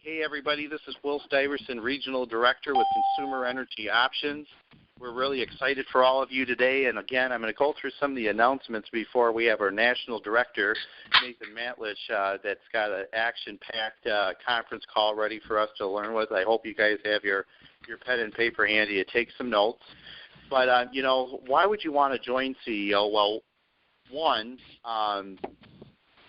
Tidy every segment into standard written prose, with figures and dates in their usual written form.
Hey, everybody, this is Will Stuyvesant, Regional Director with Consumer Energy Options. We're really excited for all of you today, and again, I'm going to go through some of the announcements before we have our National Director, Nathan Matelich, that's got an action-packed conference call ready for us to learn with. I hope you guys have your pen and paper handy to take some notes. But, why would you want to join CEO? Well, one,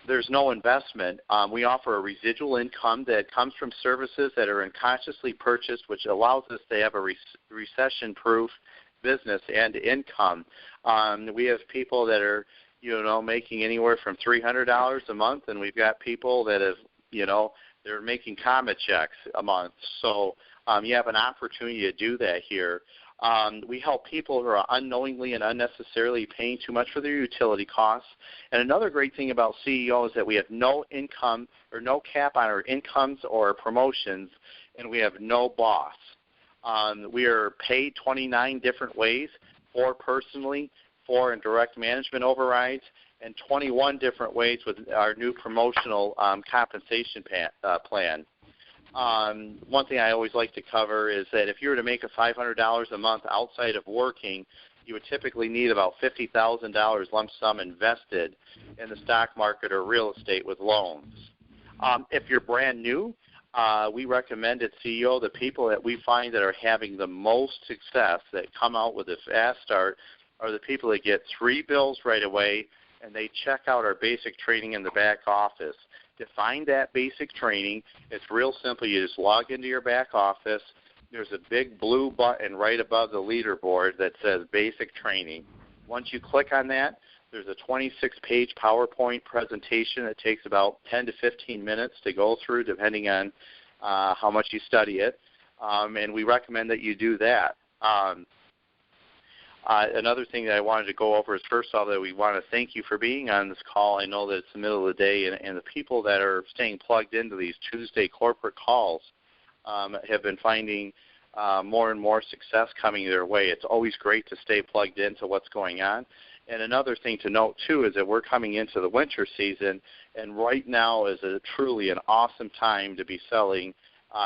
there's no investment. We offer a residual income that comes from services that are unconsciously purchased, which allows us to have a recession-proof business and income. We have people that are, making anywhere from $300 a month, and we've got people that have, they're making comma checks a month. So you have an opportunity to do that here. We help people who are unknowingly and unnecessarily paying too much for their utility costs. And another great thing about CEO is that we have no income or no cap on our incomes or promotions, and we have no boss. We are paid 29 different ways, 4 personally, 4 in direct management overrides, and 21 different ways with our new promotional compensation plan. One thing I always like to cover is that if you were to make $500 a month outside of working, you would typically need about $50,000 lump sum invested in the stock market or real estate with loans. If you're brand new, we recommend at CEO the people that we find that are having the most success, that come out with a fast start, are the people that get 3 bills right away, and they check out our basic training in the back office. To find that basic training, it's real simple. You just log into your back office. There's a big blue button right above the leaderboard that says Basic Training. Once you click on that, there's a 26-page PowerPoint presentation. It takes about 10 to 15 minutes to go through, depending on how much you study it, and we recommend that you do that. Another thing that I wanted to go over is, first of all, that we want to thank you for being on this call. I know that it's the middle of the day, and the people that are staying plugged into these Tuesday corporate calls have been finding more and more success coming their way. It's always great to stay plugged into what's going on. And another thing to note, too, is that we're coming into the winter season, and right now is truly an awesome time to be selling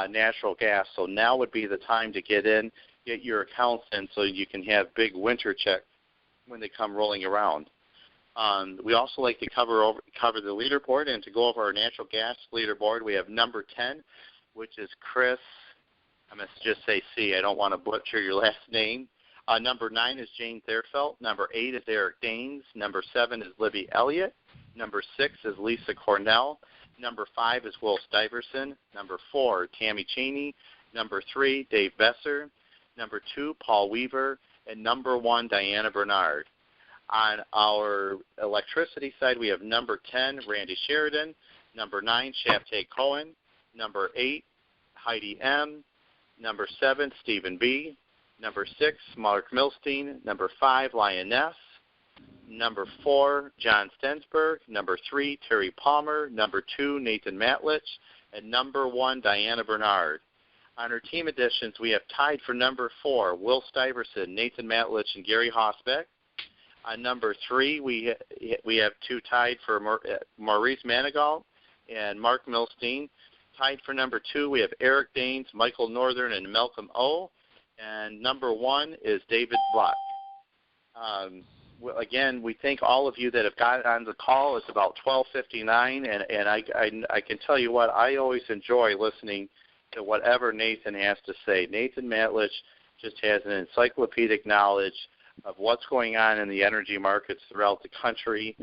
natural gas. So now would be the time to get your accounts in so you can have big winter checks when they come rolling around. We also like to cover the leaderboard, and to go over our natural gas leaderboard, we have number 10, which is Chris. I'm going to just say C. I don't want to butcher your last name. Number 9 is Jane Therfelt. Number 8 is Eric Daines. Number 7 is Libby Elliott. Number 6 is Lisa Cornell. Number 5 is Will Stuyvesant. Number 4, Tammy Cheney. Number 3, Dave Besser. Number 2, Paul Weaver, and number 1, Diana Bernard. On our electricity side, we have number 10, Randy Sheridan, number 9, Shabtai Cohen, number 8, Heidi M., number 7, Stephen B., number 6, Mark Milstein, number 5, Lioness, number 4, John Stensberg, number 3, Terry Palmer, number 2, Nathan Matlich, and number 1, Diana Bernard. On our team additions, we have tied for number 4, Will Stuyvesant, Nathan Matlich, and Gary Hosbeck. On number 3, we have 2 tied for Maurice Manigault and Mark Milstein. Tied for number 2, we have Eric Daines, Michael Northern, and Malcolm O. And number 1 is David Buck. Again, we thank all of you that have got on the call. It's about 12:59, and I can tell you what, I always enjoy listening to whatever Nathan has to say. Nathan Matlich just has an encyclopedic knowledge of what's going on in the energy markets throughout the country.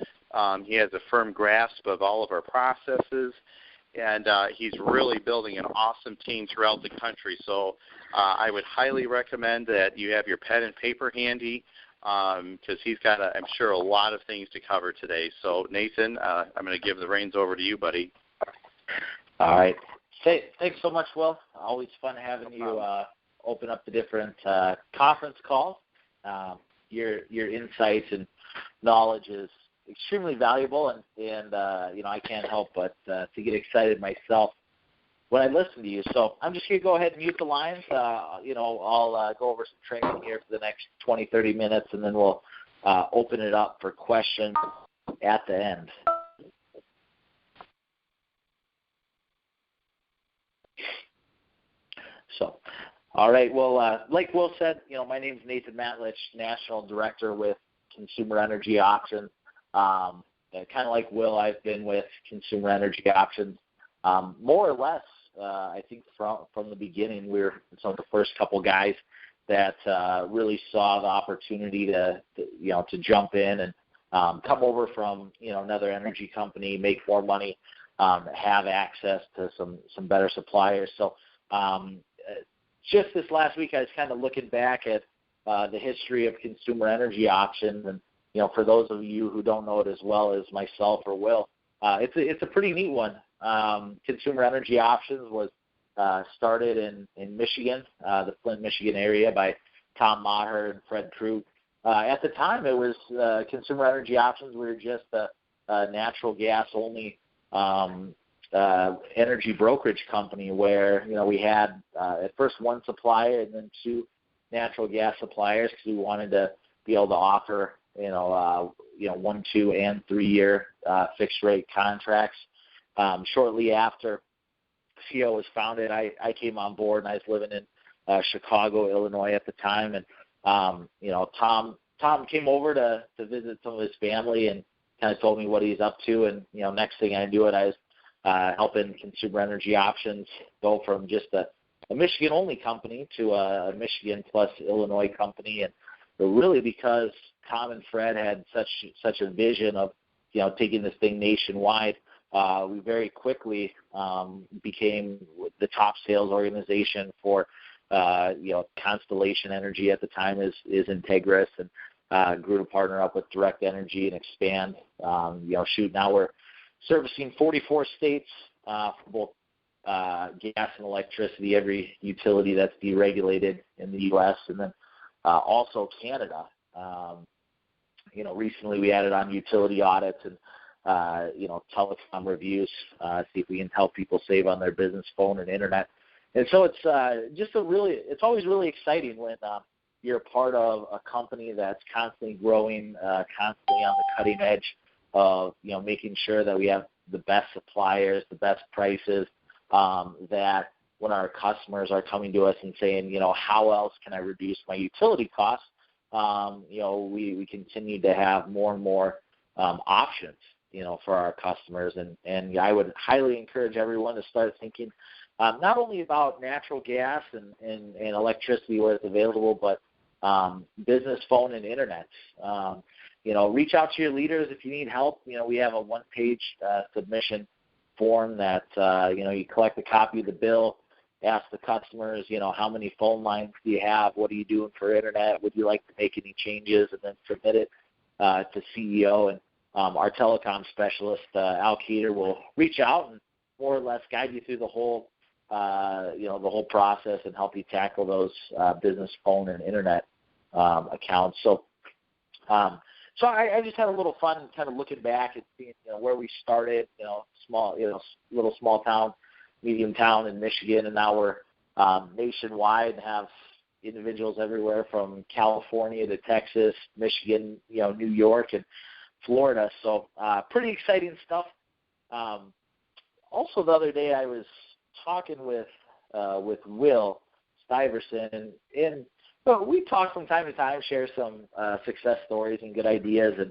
He has a firm grasp of all of our processes, and he's really building an awesome team throughout the country. So I would highly recommend that you have your pen and paper handy, because he's got, I'm sure, a lot of things to cover today. So, Nathan, I'm going to give the reins over to you, buddy. All right. Thanks so much, Will. Always fun having you open up the different conference calls. Your insights and knowledge is extremely valuable, and I can't help but to get excited myself when I listen to you. So I'm just going to go ahead and mute the lines. I'll go over some training here for the next 20, 30 minutes, and then we'll open it up for questions at the end. All right. Well, like Will said, my name is Nathan Matelich, National Director with Consumer Energy Options. Kind of like Will, I've been with Consumer Energy Options more or less. I think from the beginning, we were some of the first couple guys that really saw the opportunity to jump in and come over from another energy company, make more money, have access to some better suppliers. So just this last week, I was kind of looking back at the history of Consumer Energy Options, and for those of you who don't know it as well as myself or Will, it's a pretty neat one. Consumer Energy Options was started in Michigan, the Flint, Michigan area by Tom Maher and Fred Krug. At the time, it was Consumer Energy Options. We were just a natural gas only energy brokerage company where we had at first one supplier and then two natural gas suppliers because we wanted to be able to offer 1, 2, and 3 year fixed rate contracts. Shortly after CO was founded, I came on board, and I was living in Chicago, Illinois at the time, and Tom came over to visit some of his family and kind of told me what he's up to, and next thing I knew it, I was helping Consumer Energy Options go from just a Michigan only company to a Michigan plus Illinois company, and really because Tom and Fred had such a vision of taking this thing nationwide. We very quickly became the top sales organization for Constellation Energy at the time is Integris, and grew to partner up with Direct Energy and expand. Now we're servicing 44 states for both gas and electricity, every utility that's deregulated in the U.S., and then also Canada. Recently we added on utility audits and telecom reviews, see if we can help people save on their business phone and internet. And so it's it's always really exciting when you're a part of a company that's constantly growing, constantly on the cutting edge of making sure that we have the best suppliers, the best prices, that when our customers are coming to us and saying, how else can I reduce my utility costs, we continue to have more and more options for our customers. And I would highly encourage everyone to start thinking not only about natural gas and electricity where it's available, but business phone and internet. Reach out to your leaders if you need help. We have a one-page submission form that, you collect a copy of the bill, ask the customers, how many phone lines do you have? What are you doing for internet? Would you like to make any changes? And then submit it to CEO. And our telecom specialist, Al Keeter, will reach out and more or less guide you through the whole process and help you tackle those business phone and internet accounts. So I just had a little fun kind of looking back and seeing where we started, little small town, medium town in Michigan, and now we're nationwide and have individuals everywhere from California to Texas, Michigan, New York, and Florida. So pretty exciting stuff. Also, the other day I was talking with Will Stuyvesant, and we talk from time to time, share some success stories and good ideas, and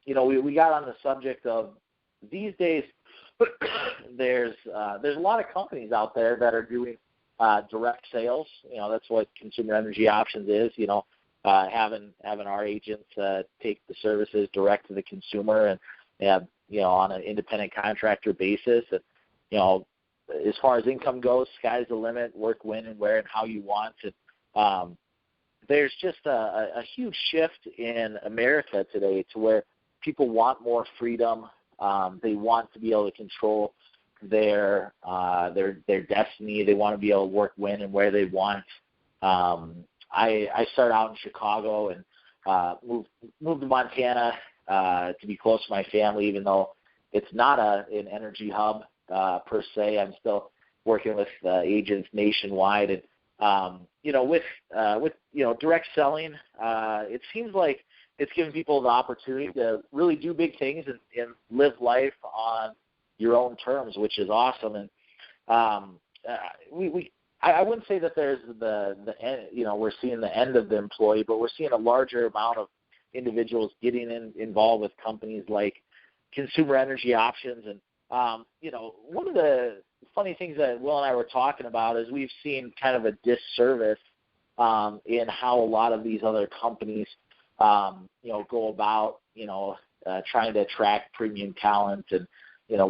we got on the subject of these days. There's a lot of companies out there that are doing direct sales. That's what Consumer Energy Options is. Having our agents take the services direct to the consumer and on an independent contractor basis. And as far as income goes, sky's the limit. Work when and where and how you want. And there's just a huge shift in America today to where people want more freedom. They want to be able to control their destiny. They want to be able to work when and where they want. I started out in Chicago and moved to Montana to be close to my family, even though it's not an energy hub per se. I'm still working with agents nationwide, and with direct selling, it seems like it's giving people the opportunity to really do big things and live life on your own terms, which is awesome. And I wouldn't say that there's the end, we're seeing the end of the employee, but we're seeing a larger amount of individuals getting involved with companies like Consumer Energy Options. And, one of the funny things that Will and I were talking about is we've seen kind of a disservice in how a lot of these other companies, go about, trying to attract premium talent and,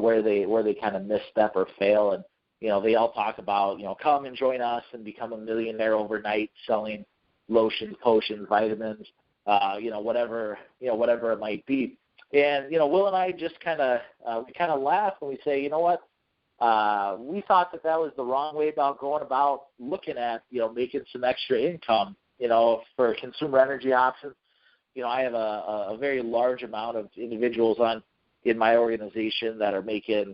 where they kind of misstep or fail. And, they all talk about, come and join us and become a millionaire overnight selling lotions, potions, vitamins, whatever it might be. And, Will and I just we kind of laugh and we say, you know what? We thought that was the wrong way about going about looking at, making some extra income, for Consumer Energy Options. I have a very large amount of individuals in my organization that are making,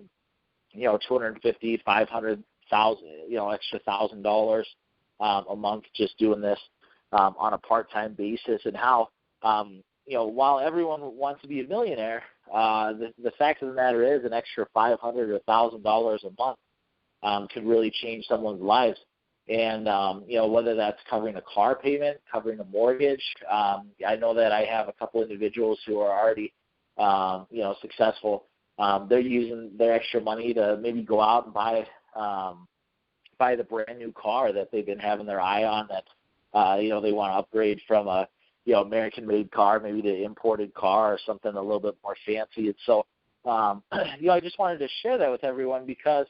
$250,000, $500,000, extra $1,000 a month just doing this on a part-time basis. And how, while everyone wants to be a millionaire, the fact of the matter is an extra $500 or $1,000 a month could really change someone's lives. And, whether that's covering a car payment, covering a mortgage. I know that I have a couple individuals who are already, successful. They're using their extra money to maybe go out and buy the brand new car that they've been having their eye on that, they want to upgrade from a, American-made car, maybe to imported car or something a little bit more fancy. And so, I just wanted to share that with everyone because,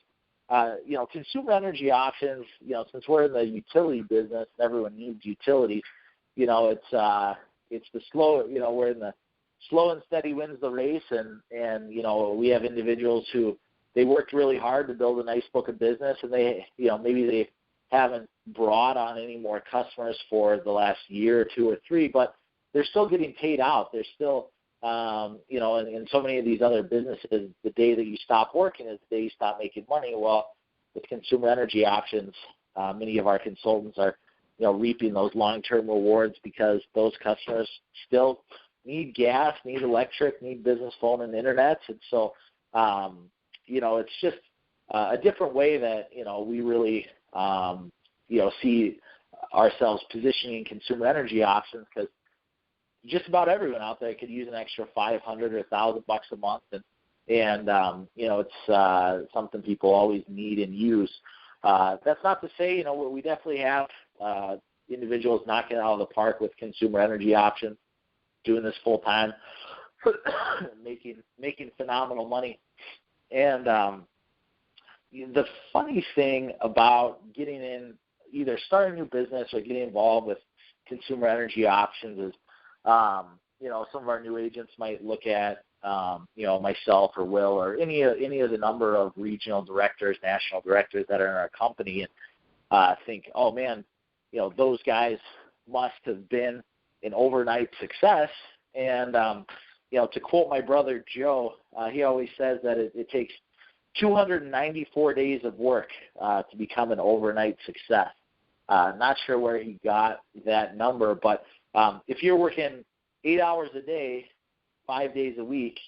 Consumer Energy Options, since we're in the utility business, everyone needs utilities. It's the slow, we're in the slow and steady wins the race. And we have individuals who they worked really hard to build a nice book of business, and they, maybe they haven't brought on any more customers for the last year or two or three, but they're still getting paid out. They're still, in so many of these other businesses, the day that you stop working is the day you stop making money. Well, with Consumer Energy Options, many of our consultants are, reaping those long-term rewards because those customers still need gas, need electric, need business phone and internet. And so, it's just a different way that, we really, see ourselves positioning Consumer Energy Options, because just about everyone out there could use an extra $500 or $1,000 a month, and it's something people always need and use. That's not to say, we definitely have individuals knocking it out of the park with Consumer Energy Options, doing this full time, making phenomenal money. And the funny thing about getting in, either starting a new business or getting involved with Consumer Energy Options is, some of our new agents might look at, myself or Will or any of the number of regional directors, national directors that are in our company, and think, oh man, those guys must have been an overnight success. And, to quote my brother Joe, he always says that it takes 294 days of work to become an overnight success. Not sure where he got that number, but if you're working 8 hours a day, 5 days a week,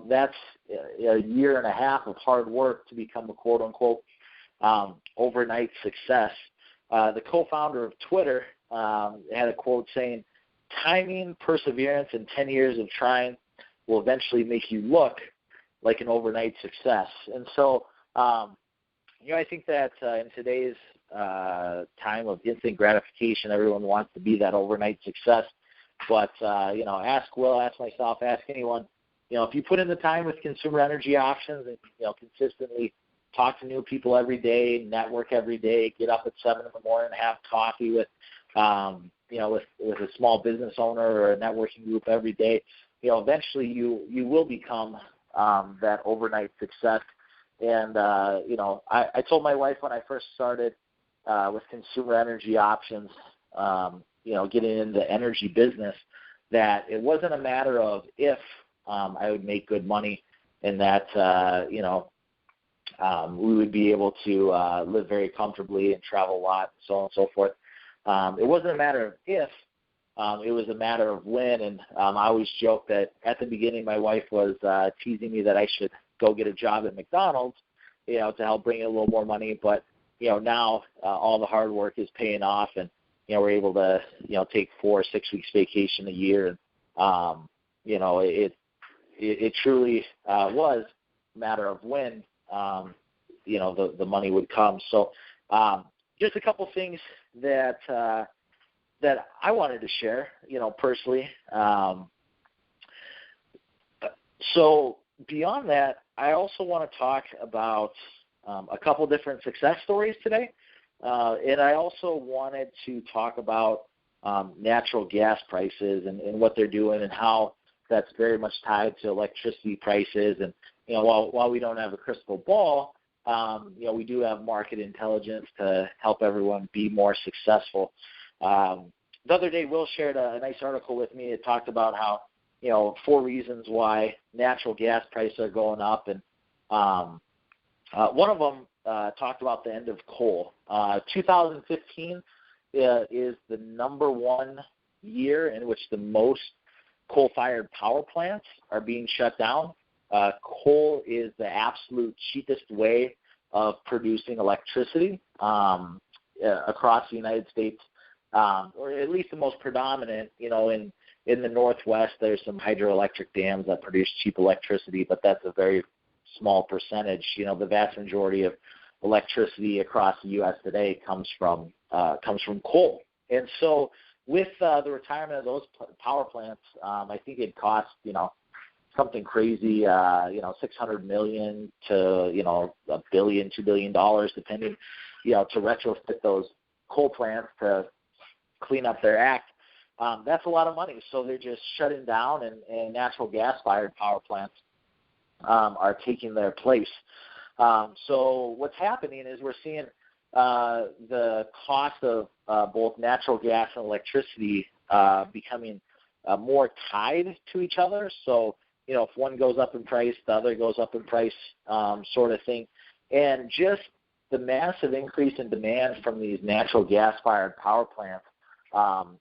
that's a year and a half of hard work to become a quote-unquote overnight success. The co-founder of Twitter had a quote saying, "Timing, perseverance, and 10 years of trying will eventually make you look like an overnight success." And so, I think that in today's time of instant gratification, everyone wants to be that overnight success. But, ask Will, ask myself, ask anyone, if you put in the time with Consumer Energy Options and, consistently talk to new people every day, network every day, get up at 7 in the morning, have coffee with a small business owner or a networking group every day, eventually you will become that overnight success. And, I told my wife when I first started with Consumer Energy Options, getting into the energy business, that it wasn't a matter of if I would make good money and that, we would be able to live very comfortably and travel a lot, so on and so forth. It wasn't a matter of if, it was a matter of when. And I always joke that at the beginning my wife was teasing me that I should go get a job at McDonald's, to help bring in a little more money. But now all the hard work is paying off, and we're able to take 4 or 6 weeks vacation a year, and it truly was a matter of when the money would come. So just a couple things that I wanted to share, personally. So beyond that, I also want to talk about a couple different success stories today. And I also wanted to talk about natural gas prices and what they're doing and how that's very much tied to electricity prices. And, while we don't have a crystal ball, we do have market intelligence to help everyone be more successful. The other day, Will shared a nice article with me. It talked about how, 4 reasons why natural gas prices are going up. And one of them talked about the end of coal. 2015 is the number one year in which the most coal-fired power plants are being shut down. Coal is the absolute cheapest way of producing electricity across the United States, or at least the most predominant. In the Northwest, there's some hydroelectric dams that produce cheap electricity, but that's a very small percentage. The vast majority of electricity across the U.S. today comes from coal. And so with the retirement of those power plants, I think it cost, something crazy, $600 million to, $1 billion, $2 billion, depending, to retrofit those coal plants to clean up their act. That's a lot of money. So they're just shutting down, and natural gas-fired power plants are taking their place. So what's happening is we're seeing the cost of both natural gas and electricity becoming more tied to each other. So, if one goes up in price, the other goes up in price, sort of thing. And just the massive increase in demand from these natural gas-fired power plants,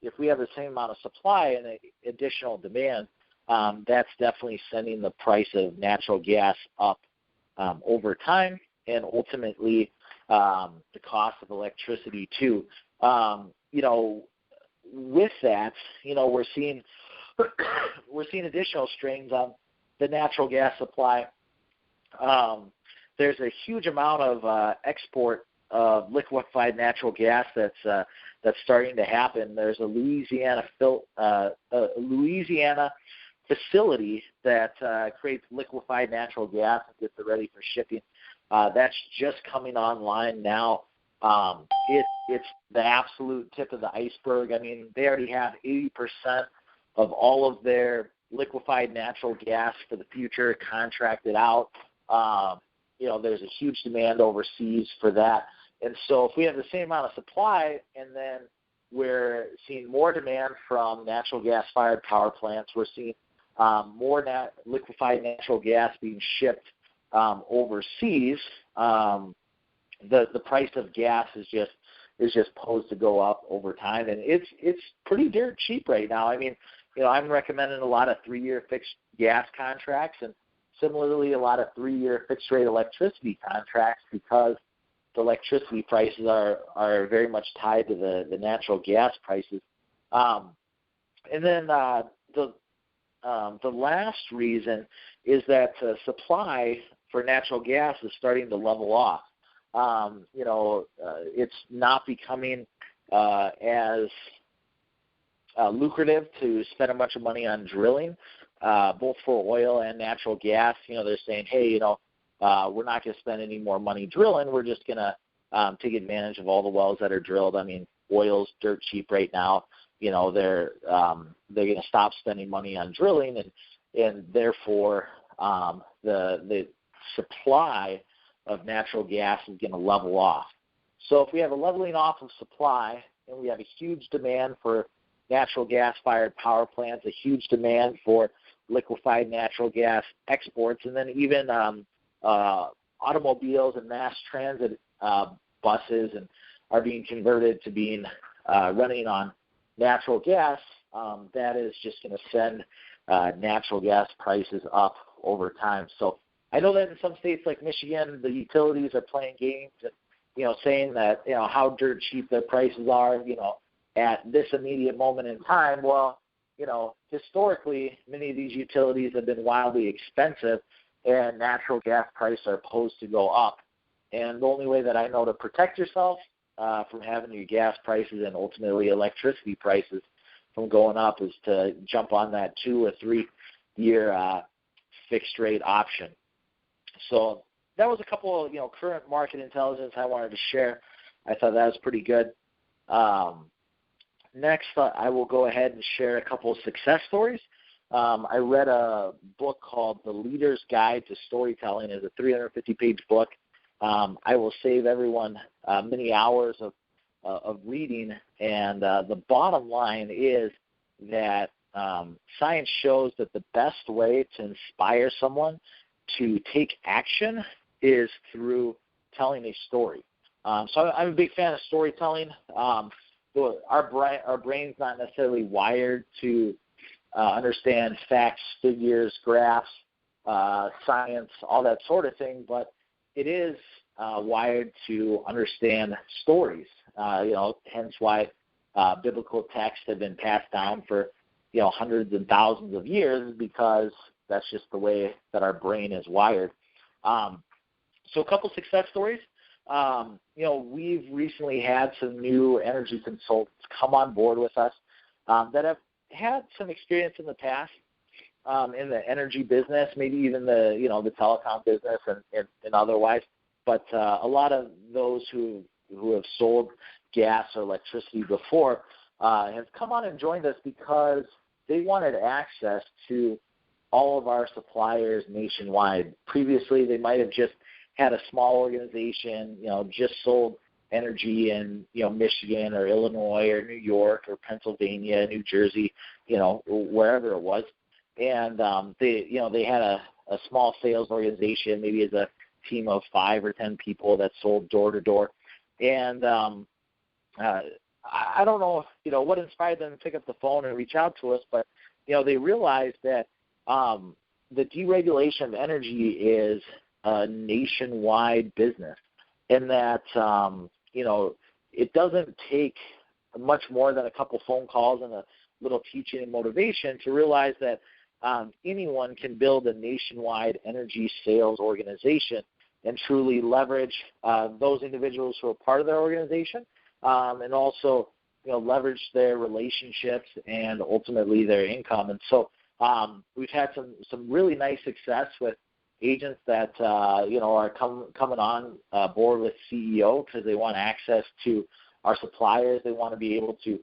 if we have the same amount of supply and additional demand, that's definitely sending the price of natural gas up over time, and ultimately the cost of electricity too. With that, we're seeing additional strains on the natural gas supply. There's a huge amount of export of liquefied natural gas that's starting to happen. There's a Louisiana facility that creates liquefied natural gas and gets it ready for shipping. That's just coming online now. It's the absolute tip of the iceberg. I mean, they already have 80% of all of their liquefied natural gas for the future contracted out. There's a huge demand overseas for that. And so if we have the same amount of supply, and then we're seeing more demand from natural gas-fired power plants, we're seeing more liquefied natural gas being shipped overseas, the price of gas is just posed to go up over time, and it's pretty dirt cheap right now. I mean, I'm recommending a lot of 3-year fixed gas contracts, and similarly a lot of 3-year fixed rate electricity contracts, because the electricity prices are very much tied to the natural gas prices. And then the last reason is that supply for natural gas is starting to level off. It's not becoming as lucrative to spend a bunch of money on drilling, both for oil and natural gas. They're saying, hey, we're not going to spend any more money drilling. We're just going to take advantage of all the wells that are drilled. I mean, oil's dirt cheap right now. They're going to stop spending money on drilling, and therefore the supply of natural gas is going to level off. So if we have a leveling off of supply, and we have a huge demand for natural gas-fired power plants, a huge demand for liquefied natural gas exports, and then even automobiles and mass transit buses are being converted to being running on natural gas, that is just going to send natural gas prices up over time. So I know that in some states like Michigan, the utilities are playing games and saying that, how dirt cheap their prices are, at this immediate moment in time. Well, historically, many of these utilities have been wildly expensive, and natural gas prices are poised to go up. And the only way that I know to protect yourself from having your gas prices and ultimately electricity prices from going up is to jump on that 2 or 3 year fixed rate option. So that was a couple of current market intelligence I wanted to share. I thought that was pretty good. Next, I will go ahead and share a couple of success stories. I read a book called The Leader's Guide to Storytelling. It's a 350-page book. I will save everyone many hours of reading, and the bottom line is that science shows that the best way to inspire someone to take action is through telling a story. So I'm a big fan of storytelling. Our brain's not necessarily wired to understand facts, figures, graphs, science, all that sort of thing, but it is wired to understand stories. Hence why biblical texts have been passed down for hundreds and thousands of years, because that's just the way that our brain is wired. So a couple success stories. We've recently had some new energy consultants come on board with us that have had some experience in the past in the energy business, maybe even the telecom business and otherwise. But a lot of those who have sold gas or electricity before have come on and joined us because they wanted access to all of our suppliers nationwide. Previously, they might have just had a small organization, just sold energy in, Michigan or Illinois or New York or Pennsylvania, New Jersey, wherever it was. And they had a small sales organization, maybe as a team of 5 or 10 people that sold door to door. And I don't know what inspired them to pick up the phone and reach out to us, but they realized that the deregulation of energy is a nationwide business, and that it doesn't take much more than a couple phone calls and a little teaching and motivation to realize that anyone can build a nationwide energy sales organization and truly leverage those individuals who are part of their organization, and also leverage their relationships and ultimately their income. And so we've had some really nice success with agents that are coming on board with CEO because they want access to our suppliers. They want to be able to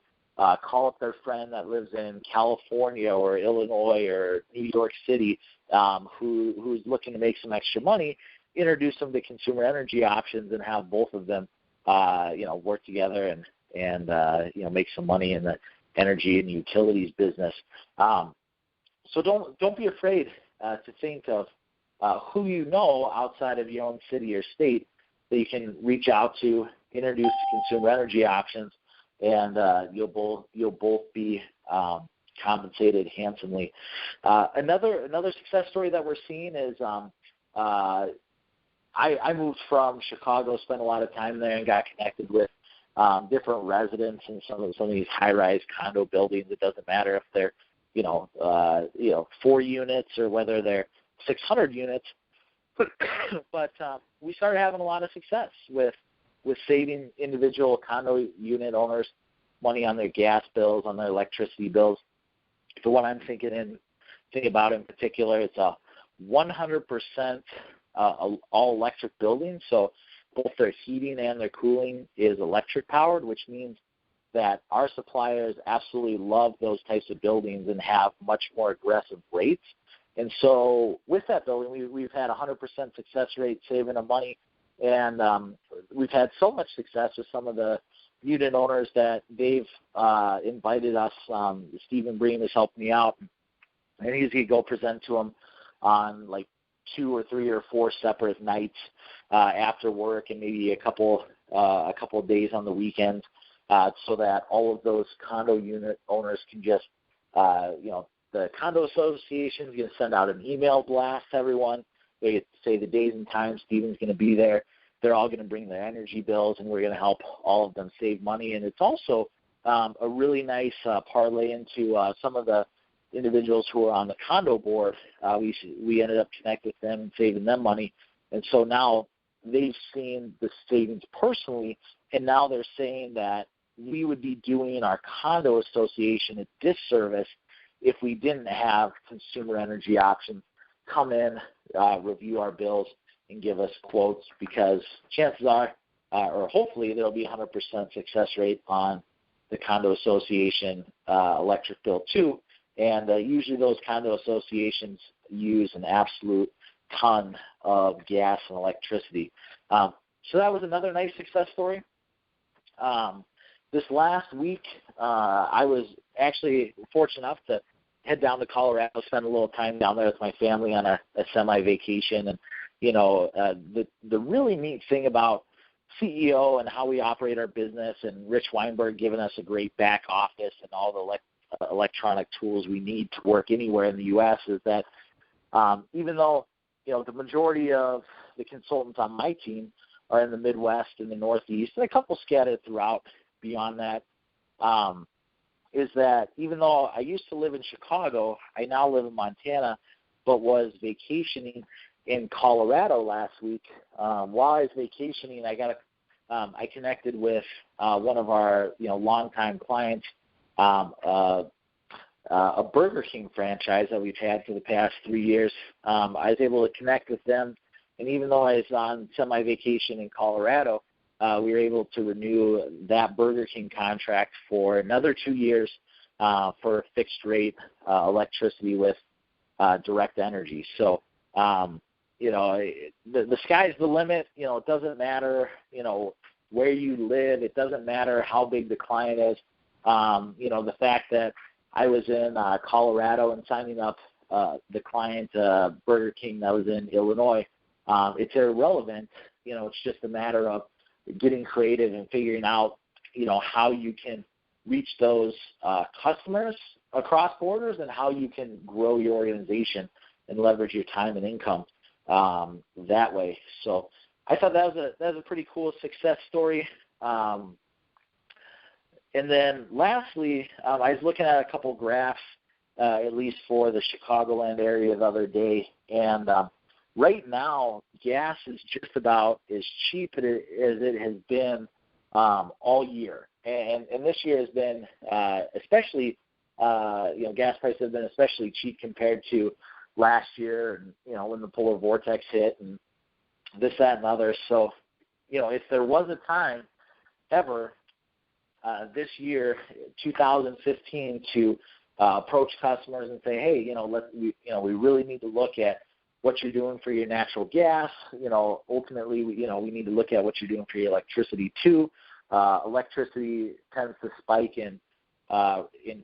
call up their friend that lives in California or Illinois or New York City who's looking to make some extra money, introduce them to consumer energy options, and have both of them work together and make some money in the energy and utilities business. So don't be afraid to think of who outside of your own city or state that you can reach out to, introduce to consumer energy options, and you'll both be compensated handsomely. Another success story that we're seeing is I moved from Chicago, spent a lot of time there, and got connected with different residents in some of these high-rise condo buildings. It doesn't matter if they're 4 units or whether they're 600 units, but we started having a lot of success with saving individual condo unit owners money on their gas bills, on their electricity bills. The one I'm thinking about in particular, it's a 100% all-electric building, so both their heating and their cooling is electric-powered, which means that our suppliers absolutely love those types of buildings and have much more aggressive rates. And so with that building, we've had 100% success rate saving them money, and we've had so much success with some of the unit owners that they've invited us. Stephen Bream has helped me out, and he's going to go present to them on like 2 or 3 or 4 separate nights after work, and maybe a couple of days on the weekends, so that all of those condo unit owners can just, the condo association is going to send out an email blast to everyone. They get to say the days and times Stephen's going to be there. they're all going to bring their energy bills, and we're going to help all of them save money. And it's also a really nice parlay into some of the individuals who are on the condo board. We ended up connecting with them and saving them money. And so now they've seen the savings personally, and now they're saying that we would be doing our condo association a disservice if we didn't have Consumer Energy Options come in, review our bills, and give us quotes, because chances are, or hopefully, there'll be 100% success rate on the condo association electric bill too. And usually those condo associations use an absolute ton of gas and electricity. So that was another nice success story. This last week, I was actually fortunate enough to head down to Colorado, spend a little time down there with my family on a semi-vacation. And, the really neat thing about CEO and how we operate our business, and Rich Weinberg giving us a great back office and all the electronic tools we need to work anywhere in the U.S., is that even though, the majority of the consultants on my team are in the Midwest and the Northeast, and a couple scattered throughout beyond that, is that even though I used to live in Chicago, I now live in Montana, but was vacationing in Colorado last week. While I was vacationing, I connected with one of our longtime clients, a Burger King franchise that we've had for the past 3 years. I was able to connect with them, and even though I was on semi-vacation in Colorado, we were able to renew that Burger King contract for another 2 years for fixed rate electricity with direct energy. So, the sky's the limit. It doesn't matter, where you live. It doesn't matter how big the client is. The fact that I was in Colorado and signing up the client Burger King that was in Illinois, it's irrelevant. It's just a matter of getting creative and figuring out, how you can reach those customers across borders, and how you can grow your organization and leverage your time and income that way. So I thought that was a pretty cool success story. And then lastly, I was looking at a couple graphs, at least for the Chicagoland area the other day, and right now gas is just about as cheap as it has been all year. And this year has been especially, gas prices have been especially cheap compared to last year, and, when the polar vortex hit and this, that, and others. So, if there was a time ever this year, 2015, to approach customers and say, hey, we really need to look at what you're doing for your natural gas. Ultimately, we need to look at what you're doing for your electricity too. Electricity tends to spike in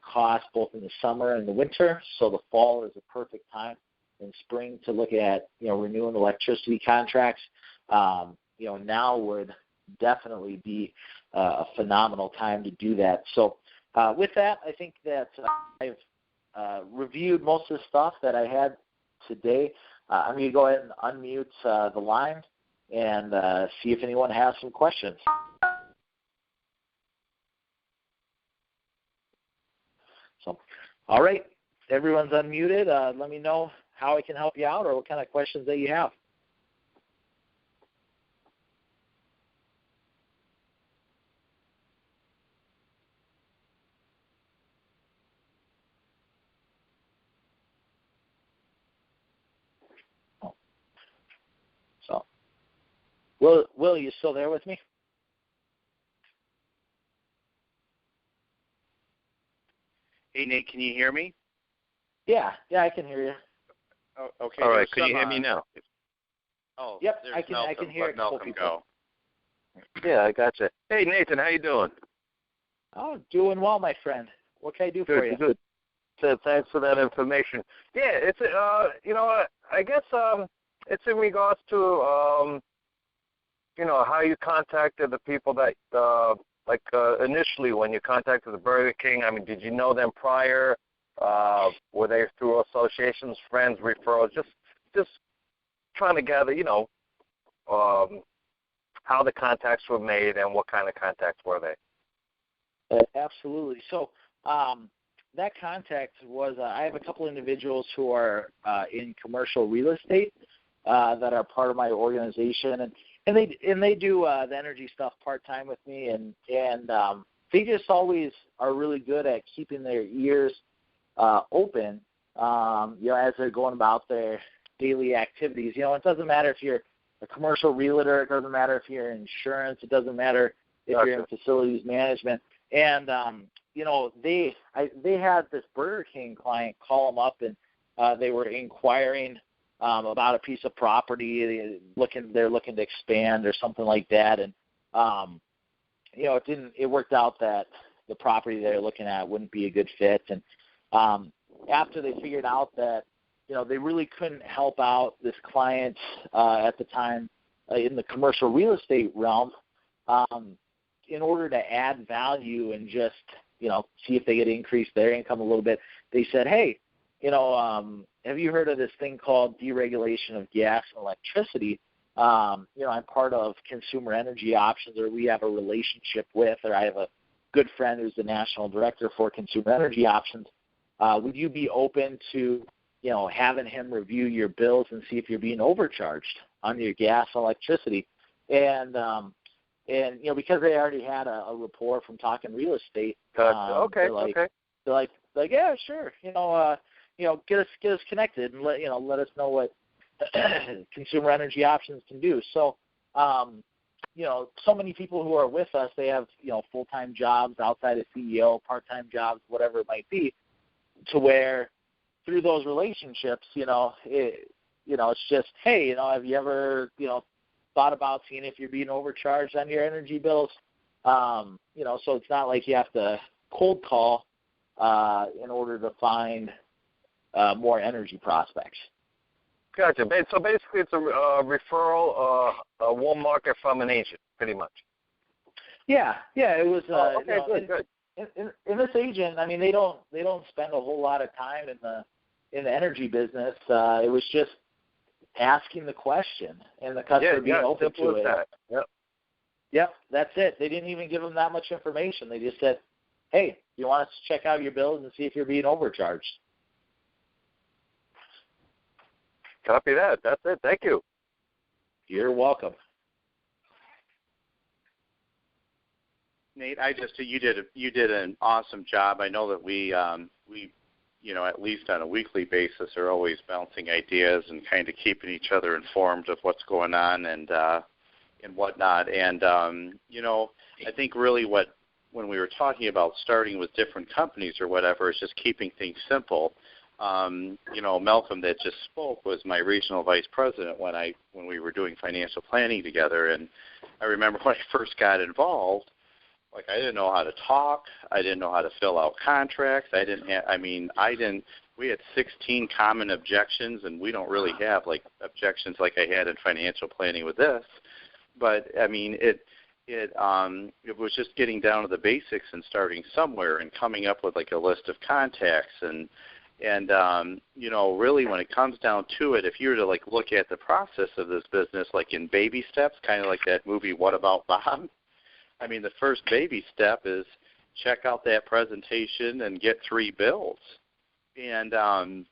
cost both in the summer and the winter, so the fall is a perfect time. In spring to look at renewing electricity contracts. Now would definitely be a phenomenal time to do that. So with that, I think that I've reviewed most of the stuff that I had today. I'm going to go ahead and unmute the line and see if anyone has some questions. So, all right, everyone's unmuted. Let me know how I can help you out, or what kind of questions that you have. So, Will, you still there with me? Hey, Nate, can you hear me? Yeah, I can hear you. Oh, okay. All right, can you hear me now? Oh, yep, I can hear it. Malcolm, go. Yeah, I gotcha. Hey, Nathan, how you doing? Oh, doing well, my friend. What can I do for you? Good. So thanks for that information. Yeah, it's I guess it's in regards to how you contacted the people that initially when you contacted the Burger King. I mean, did you know them prior? Were they through associations, friends, referrals? Just trying to gather, how the contacts were made and what kind of contacts were they. Absolutely. So that contact was I have a couple individuals who are in commercial real estate that are part of my organization, and they do the energy stuff part time with me, and they just always are really good at keeping their ears open, as they're going about their daily activities. It doesn't matter if you're a commercial realtor, it doesn't matter if you're in insurance, it doesn't matter if you're in facilities management. And they had this Burger King client call them up, and they were inquiring about a piece of property. They're looking to expand or something like that, and it worked out that the property they're looking at wouldn't be a good fit. And after they figured out that they really couldn't help out this client at the time in the commercial real estate realm, in order to add value and just see if they could increase their income a little bit, they said, hey, have you heard of this thing called deregulation of gas and electricity? I'm part of Consumer Energy Options, or we have a relationship with, or I have a good friend who's the national director for Consumer Energy Options. Would you be open to, having him review your bills and see if you're being overcharged on your gas and electricity? And because they already had a rapport from talking real estate, okay. They're like, yeah, sure. Get us connected and let us know what Consumer Energy Options can do. So, so many people who are with us, they have full-time jobs outside of CEO, part-time jobs, whatever it might be, to where through those relationships, it's just, hey, have you ever thought about seeing if you're being overcharged on your energy bills? So it's not like you have to cold call in order to find more energy prospects. Gotcha. So basically it's a referral, a warm market from an agent, pretty much. Yeah, it was. Okay, good. In this agent, I mean, they don't spend a whole lot of time in the energy business. It was just asking the question and the customer being open to it. That. Yep, that's it. They didn't even give them that much information. They just said, hey, you want us to check out your bills and see if you're being overcharged? Copy that. That's it. Thank you. You're welcome. Nate, you did an awesome job. I know that we at least on a weekly basis are always bouncing ideas and kind of keeping each other informed of what's going on and whatnot. And I think really when we were talking about starting with different companies or whatever, is just keeping things simple. Malcolm that just spoke was my regional vice president when we were doing financial planning together. And I remember when I first got involved, I didn't know how to talk. I didn't know how to fill out contracts. We had 16 common objections, and we don't really have objections like I had in financial planning with this. But I mean, it was just getting down to the basics and starting somewhere and coming up with a list of contacts and really when it comes down to it, if you were to look at the process of this business in baby steps, kind of like that movie What About Bob? I mean, the first baby step is check out that presentation and get 3 bills. And, that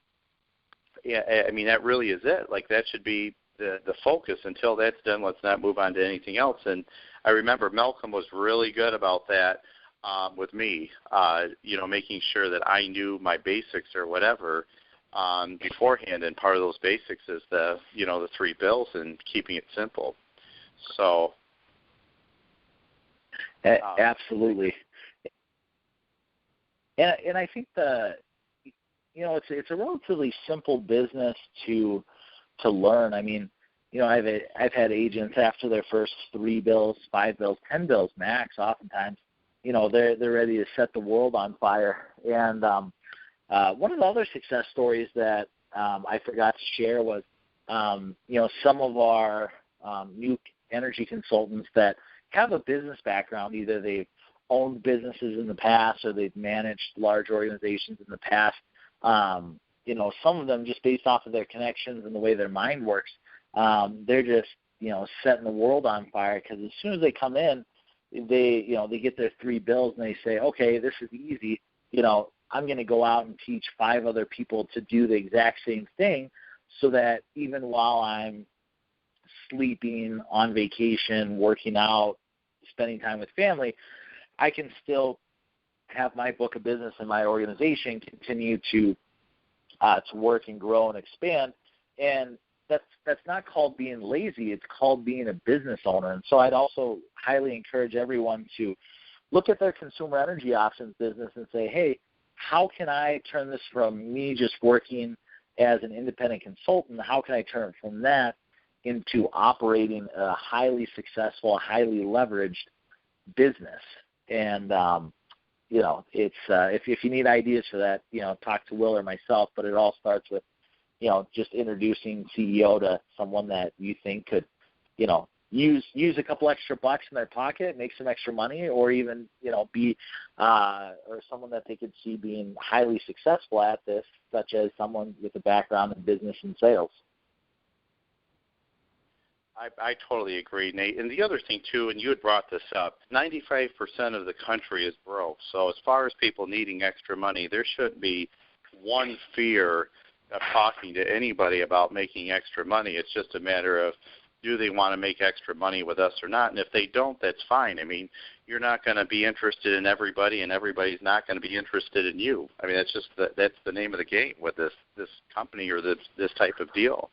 really is it. That should be the focus. Until that's done, let's not move on to anything else. And I remember Malcolm was really good about that with me, making sure that I knew my basics or whatever beforehand. And part of those basics is the 3 bills and keeping it simple. So. Absolutely, and I think it's a relatively simple business to learn. I mean, I've had agents after their first 3 bills, 5 bills, 10 bills max. Oftentimes, they're ready to set the world on fire. And one of the other success stories that I forgot to share was some of our new energy consultants that have a business background. Either they've owned businesses in the past or they've managed large organizations in the past. Some of them, just based off of their connections and the way their mind works, they're just setting the world on fire, because as soon as they come in, they get their 3 bills and they say, okay, this is easy. I'm going to go out and teach 5 other people to do the exact same thing, so that even while I'm sleeping, on vacation, working out, spending time with family, I can still have my book of business and my organization continue to work and grow and expand. And that's not called being lazy. It's called being a business owner. And so I'd also highly encourage everyone to look at their consumer energy options business and say, hey, how can I turn this from me just working as an independent consultant? How can I turn from that into operating a highly successful, highly leveraged business? And it's if you need ideas for that, talk to Will or myself. But it all starts with just introducing CEO to someone that you think could use a couple extra bucks in their pocket, make some extra money, or even be or someone that they could see being highly successful at this, such as someone with a background in business and sales. I totally agree, Nate. And the other thing, too, and you had brought this up, 95% of the country is broke. So as far as people needing extra money, there shouldn't be one fear of talking to anybody about making extra money. It's just a matter of, do they want to make extra money with us or not? And if they don't, that's fine. I mean, you're not going to be interested in everybody, and everybody's not going to be interested in you. I mean, that's the name of the game with this company or this type of deal.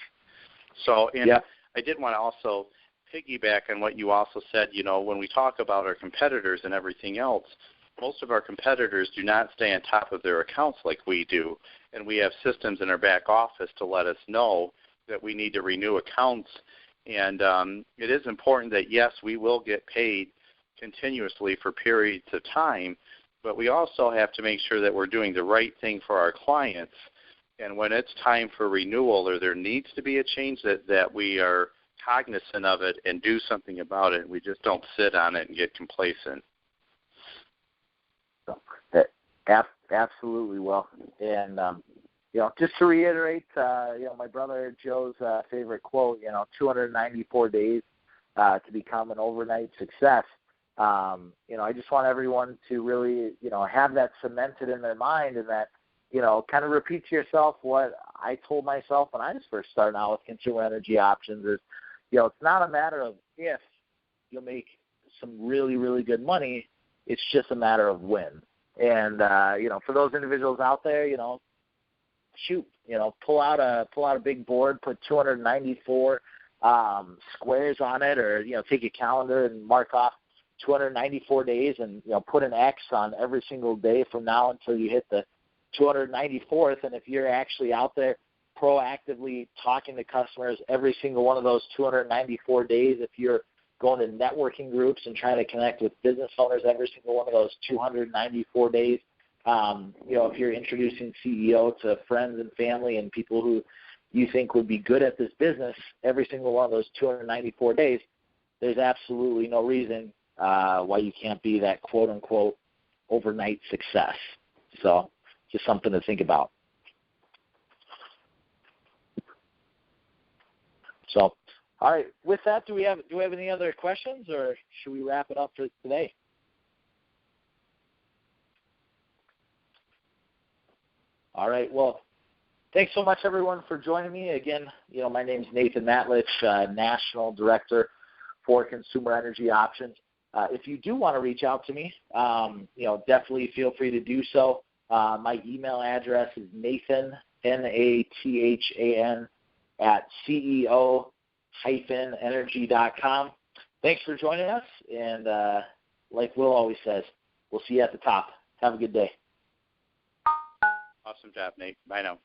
So, and yeah. I did want to also piggyback on what you also said. When we talk about our competitors and everything else, most of our competitors do not stay on top of their accounts like we do, and we have systems in our back office to let us know that we need to renew accounts. And it is important that, yes, we will get paid continuously for periods of time, but we also have to make sure that we're doing the right thing for our clients. And when it's time for renewal or there needs to be a change, that we are cognizant of it and do something about it. We just don't sit on it and get complacent. Absolutely, Will. And, just to reiterate, my brother Joe's favorite quote, 294 days to become an overnight success. I just want everyone to really, have that cemented in their mind, and that, kind of repeat to yourself what I told myself when I was first starting out with consumer energy options is, it's not a matter of if you'll make some really, really good money. It's just a matter of when. And, for those individuals out there, shoot, pull out a big board, put 294 squares on it, or, take a calendar and mark off 294 days and, put an X on every single day from now until you hit the 294th. And if you're actually out there proactively talking to customers every single one of those 294 days, if you're going to networking groups and trying to connect with business owners every single one of those 294 days, if you're introducing CEO to friends and family and people who you think would be good at this business every single one of those 294 days, there's absolutely no reason why you can't be that quote-unquote overnight success. So just something to think about. So, all right. With that, do we have any other questions, or should we wrap it up for today? All right. Well, thanks so much, everyone, for joining me. Again, my name is Nathan Matelich, National Director for Consumer Energy Options. If you do want to reach out to me, definitely feel free to do so. My email address is Nathan, Nathan, at CEO-energy.com. Thanks for joining us. And like Will always says, we'll see you at the top. Have a good day. Awesome job, Nate. Bye now.